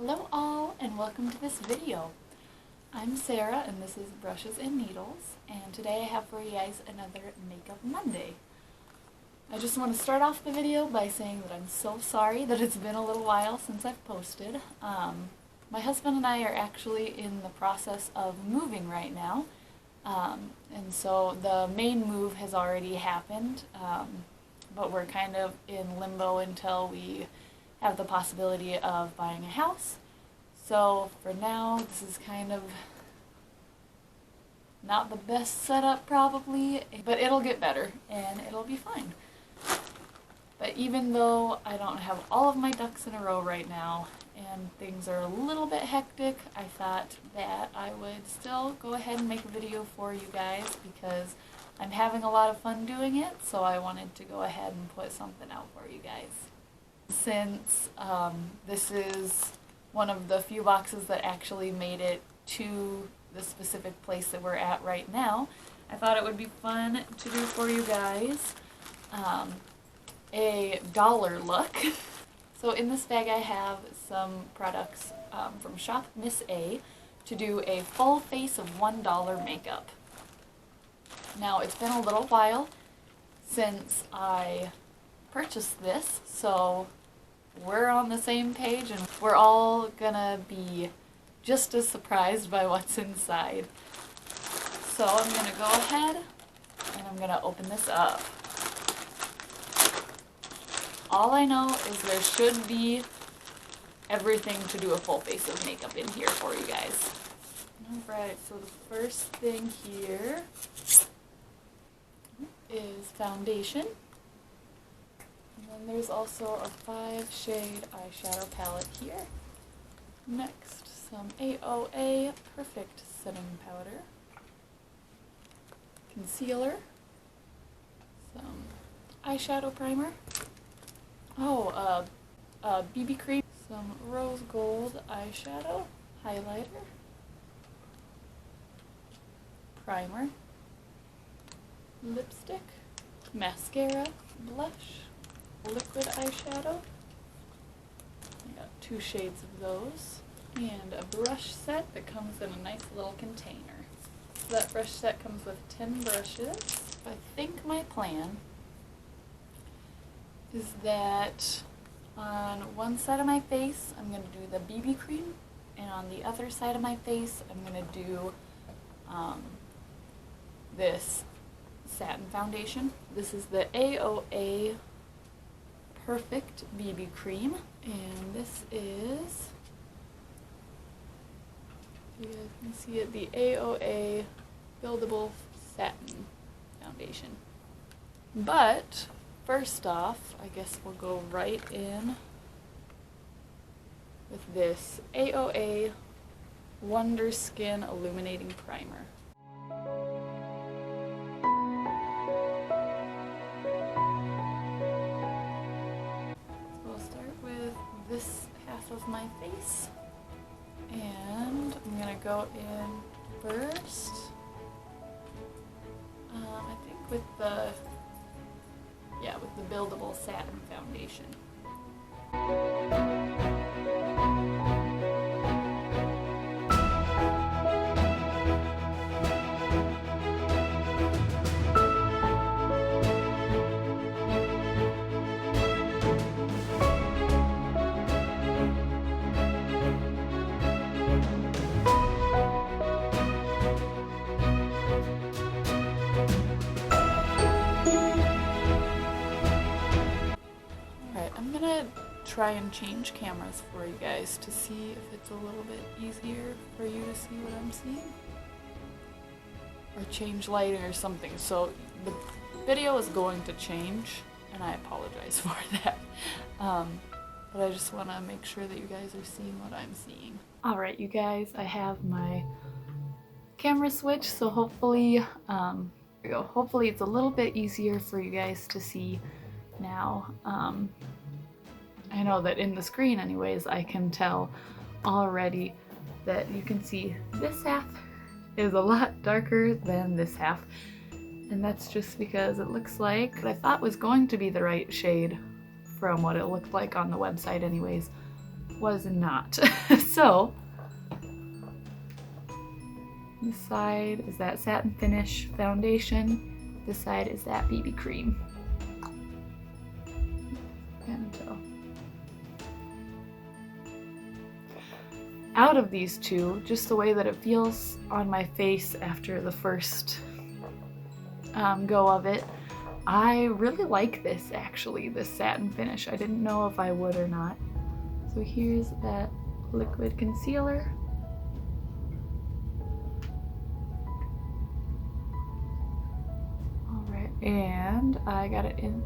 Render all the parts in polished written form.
Hello all and welcome to this video. I'm Sarah and this is Brushes and Needles, and today I have for you guys another Makeup Monday. I just want to start off the video by saying that I'm so sorry that it's been a little while since I've posted. My husband and I are actually in the process of moving right now, and so the main move has already happened, but we're kind of in limbo until we have the possibility of buying a house. So for now, this is kind of not the best setup probably, but it'll get better and it'll be fine. But even though I don't have all of my ducks in a row right now and things are a little bit hectic, I thought that I would still go ahead and make a video for you guys because I'm having a lot of fun doing it, so I wanted to go ahead and put something out for you guys. Since this is one of the few boxes that actually made it to the specific place that we're at right now, I thought it would be fun to do for you guys a dollar look. So in this bag I have some products from ShopMissA to do a full face of $1 makeup. Now it's been a little while since I purchased this, so we're on the same page and we're all gonna be just as surprised by what's inside. So I'm gonna go ahead and I'm gonna open this up. All I know is there should be everything to do a full face of makeup in here for you guys. Alright, so the first thing here is foundation. And then there's also a 5-shade eyeshadow palette here. Next, some AOA Perfect Setting Powder. Concealer. Some eyeshadow primer. Oh, BB cream. Some rose gold eyeshadow. Highlighter. Primer. Lipstick. Mascara. Blush. Liquid eyeshadow. I got 2 shades of those. And a brush set that comes in a nice little container. So that brush set comes with 10 brushes. I think my plan is that on one side of my face I'm going to do the BB cream, and on the other side of my face I'm going to do this satin foundation. This is the AOA Perfect BB Cream, and this is, you guys can see it, the AOA Buildable Satin Foundation. But first off, I guess we'll go right in with this AOA Wonder Skin Illuminating Primer. This half of my face, and I'm gonna go in first, I think with the Buildable Satin Foundation. Try and change cameras for you guys to see if it's a little bit easier for you to see what I'm seeing, or change lighting or something. So the video is going to change and I apologize for that, but I just want to make sure that you guys are seeing what I'm seeing. Alright you guys, I have my camera switch, so hopefully hopefully it's a little bit easier for you guys to see now. I know that in the screen anyways, I can tell already that you can see this half is a lot darker than this half. And that's just because it looks like what I thought was going to be the right shade from what it looked like on the website anyways. was not. So this side is that satin finish foundation. This side is that BB cream. Can't tell. Out of these two, just the way that it feels on my face after the first go of it, I really like this actually, this satin finish. I didn't know if I would or not. So here's that liquid concealer. Alright, and I got it in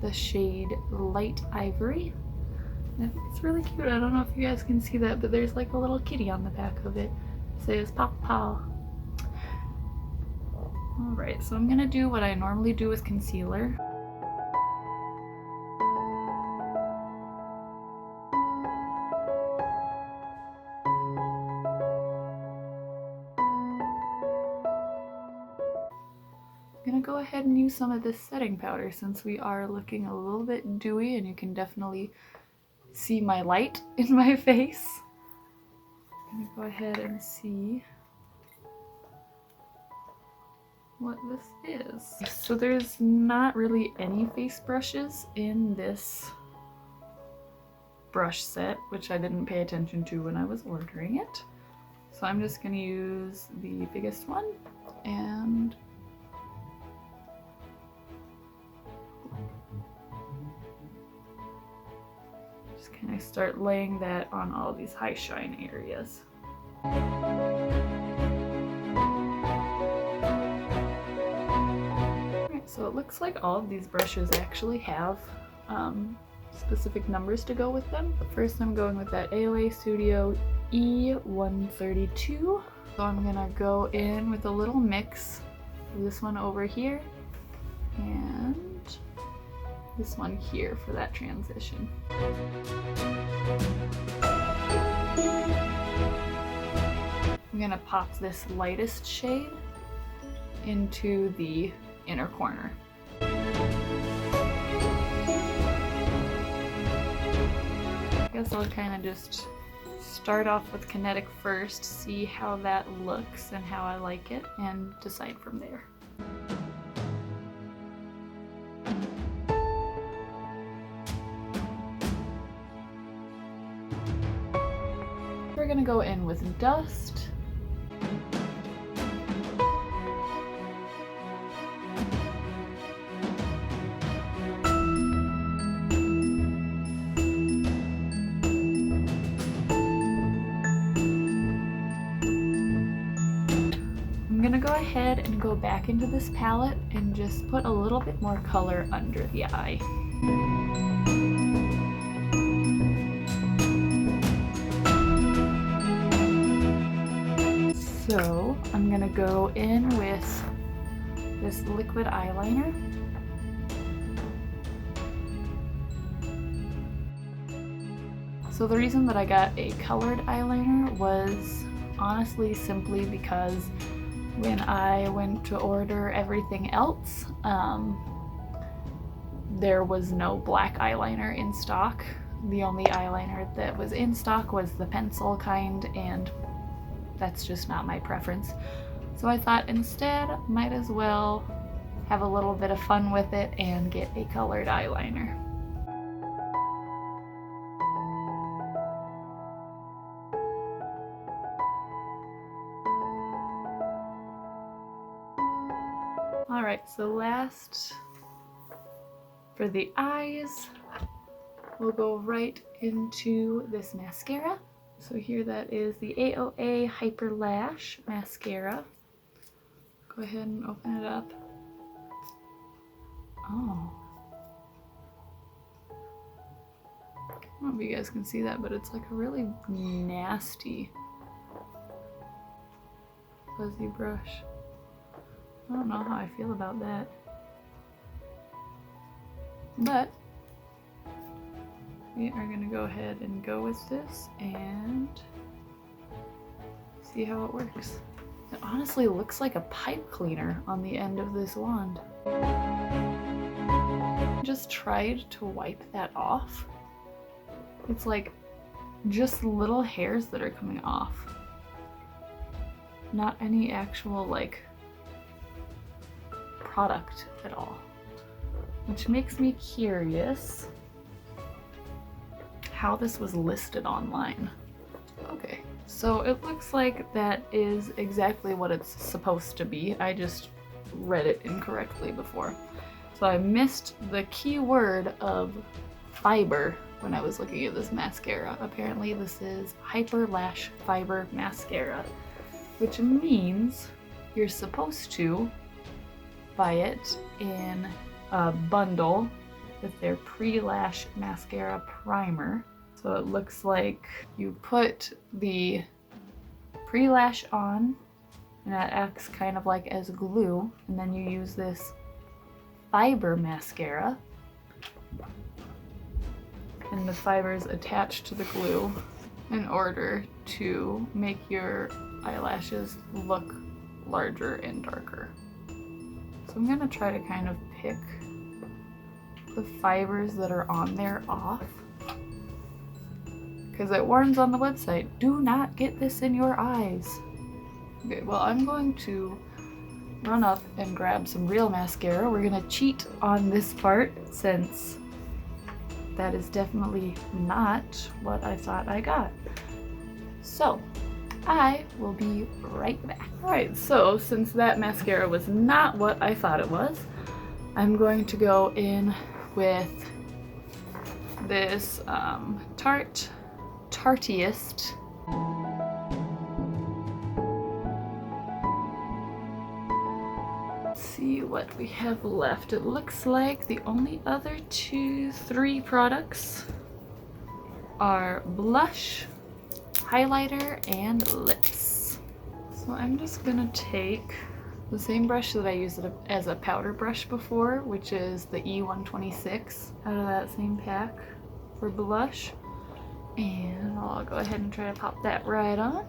the shade Light Ivory. And it's really cute. I don't know if you guys can see that, but there's like a little kitty on the back of it. It says Paw Paw. Alright, so I'm gonna do what I normally do with concealer. I'm gonna go ahead and use some of this setting powder since we are looking a little bit dewy and you can definitely see my light in my face. I'm gonna go ahead and see what this is. So there's not really any face brushes in this brush set, which I didn't pay attention to when I was ordering it. So I'm just gonna use the biggest one and just kind of start laying that on all these high shine areas. So it looks like all of these brushes actually have specific numbers to go with them. But first I'm going with that AOA Studio E132. So I'm gonna go in with a little mix of this one over here and this one here for that transition. I'm gonna pop this lightest shade into the inner corner. I guess I'll kind of just start off with Kinetic first, see how that looks and how I like it, and decide from there. We're gonna go in with Dust. I'm gonna go ahead and go back into this palette and just put a little bit more color under the eye. So I'm gonna go in with this liquid eyeliner. So the reason that I got a colored eyeliner was honestly simply because when I went to order everything else, there was no black eyeliner in stock. The only eyeliner that was in stock was the pencil kind, and that's just not my preference. So I thought instead, might as well have a little bit of fun with it and get a colored eyeliner. Alright, so last for the eyes, we'll go right into this mascara. So here that is the AOA Hyper Lash Mascara. Go ahead and open it up. Oh. I don't know if you guys can see that, but it's like a really nasty fuzzy brush. I don't know how I feel about that. But we are gonna go ahead and go with this and see how it works. It honestly looks like a pipe cleaner on the end of this wand. I just tried to wipe that off. It's like just little hairs that are coming off. Not any actual like product at all. Which makes me curious how this was listed online. Okay, so it looks like that is exactly what it's supposed to be. I just read it incorrectly before. So I missed the key word of fiber when I was looking at this mascara. Apparently this is Hyper Lash Fiber Mascara, which means you're supposed to buy it in a bundle with their pre-lash mascara primer. So it looks like you put the pre-lash on and that acts kind of like as glue, and then you use this fiber mascara and the fibers attached to the glue in order to make your eyelashes look larger and darker. So I'm gonna try to kind of pick the fibers that are on there off, because it warns on the website, do not get this in your eyes. Okay, well I'm going to run up and grab some real mascara. We're gonna cheat on this part since that is definitely not what I thought I got. So I will be right back. Alright, so since that mascara was not what I thought it was, I'm going to go in with this Tartiest see what we have left. It looks like the only other 3 products are blush, highlighter, and lips. So I'm just gonna take the same brush that I used as a powder brush before, which is the E126 out of that same pack for blush, and I'll go ahead and try to pop that right on.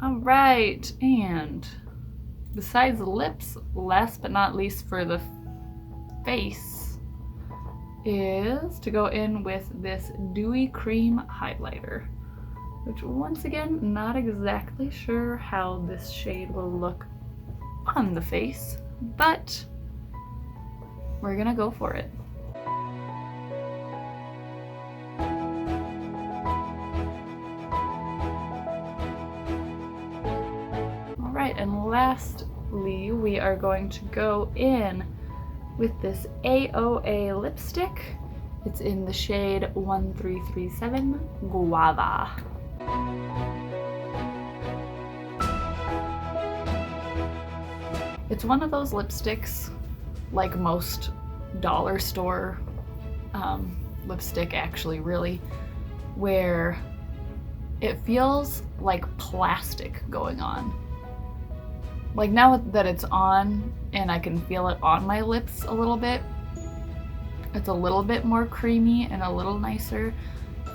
Alright, and besides the lips, last but not least for the face, is to go in with this Dewy Cream Highlighter, which once again, not exactly sure how this shade will look on the face, but we're gonna go for it. Alright, and lastly, we are going to go in with this AOA lipstick. It's in the shade 1337 Guava. It's one of those lipsticks, like most dollar store lipstick actually, really, where it feels like plastic going on. Like now that it's on and I can feel it on my lips a little bit, it's a little bit more creamy and a little nicer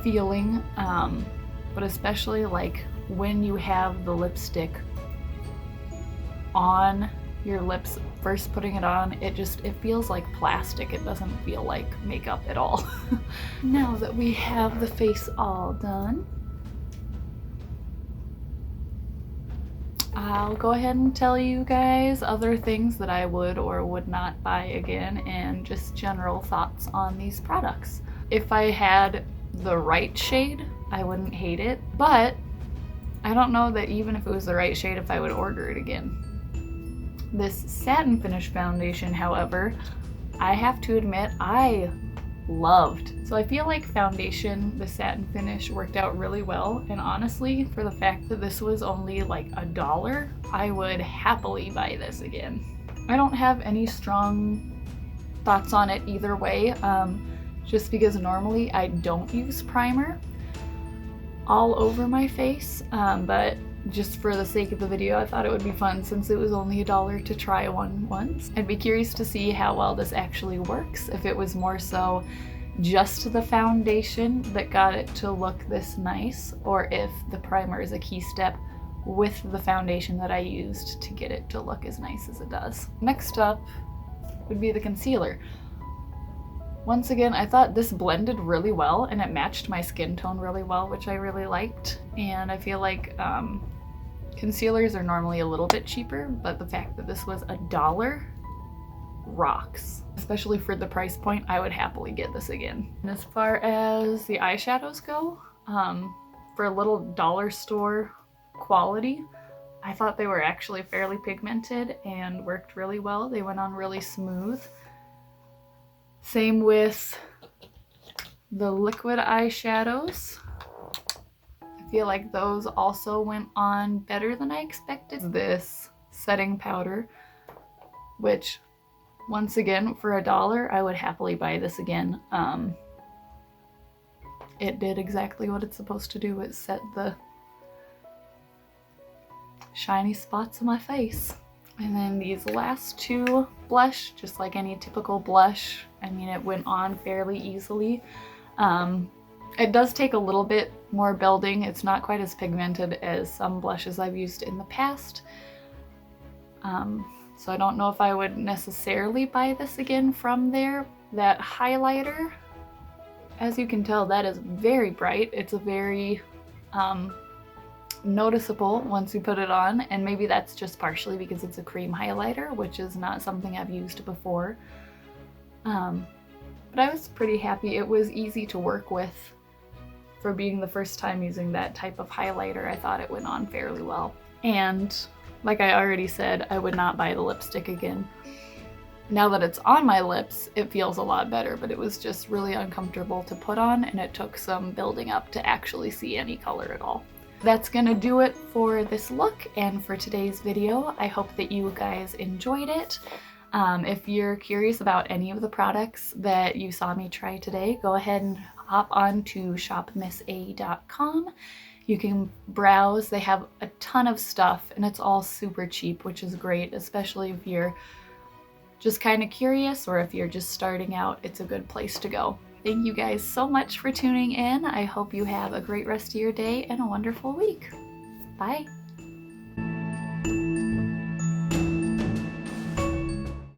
feeling, but especially like when you have the lipstick on your lips first putting it on, it feels like plastic. It doesn't feel like makeup at all. Now that we have the face all done, I'll go ahead and tell you guys other things that I would or would not buy again and just general thoughts on these products. If I had the right shade, I wouldn't hate it, but I don't know that even if it was the right shade, if I would order it again. This satin finish foundation, however, I have to admit I loved. So I feel like foundation, the satin finish, worked out really well, and honestly, for the fact that this was only like $1, I would happily buy this again. I don't have any strong thoughts on it either way, just because normally I don't use primer all over my face, but just for the sake of the video, I thought it would be fun since it was only $1 to try one once. I'd be curious to see how well this actually works, if it was more so just the foundation that got it to look this nice, or if the primer is a key step with the foundation that I used to get it to look as nice as it does. Next up would be the concealer. Once again, I thought this blended really well and it matched my skin tone really well, which I really liked. And I feel like concealers are normally a little bit cheaper, but the fact that this was $1 rocks. Especially for the price point, I would happily get this again. And as far as the eyeshadows go, for a little dollar store quality, I thought they were actually fairly pigmented and worked really well. They went on really smooth. Same with the liquid eyeshadows. I feel like those also went on better than I expected. This setting powder, which once again, for $1, I would happily buy this again. It did exactly what it's supposed to do. It set the shiny spots on my face. And then these last two blush, just like any typical blush, I mean, it went on fairly easily. It does take a little bit more building. It's not quite as pigmented as some blushes I've used in the past. So I don't know if I would necessarily buy this again from there. That highlighter, as you can tell, that is very bright. It's a very noticeable once you put it on, and maybe that's just partially because it's a cream highlighter, which is not something I've used before. But I was pretty happy. It was easy to work with for being the first time using that type of highlighter. I thought it went on fairly well. And like I already said, I would not buy the lipstick again. Now that it's on my lips, it feels a lot better, but it was just really uncomfortable to put on, and it took some building up to actually see any color at all. That's gonna do it for this look and for today's video. I hope that you guys enjoyed it. If you're curious about any of the products that you saw me try today, go ahead and hop on to ShopMissA.com. You can browse. They have a ton of stuff and it's all super cheap, which is great, especially if you're just kind of curious or if you're just starting out. It's a good place to go. Thank you guys so much for tuning in. I hope you have a great rest of your day and a wonderful week. Bye.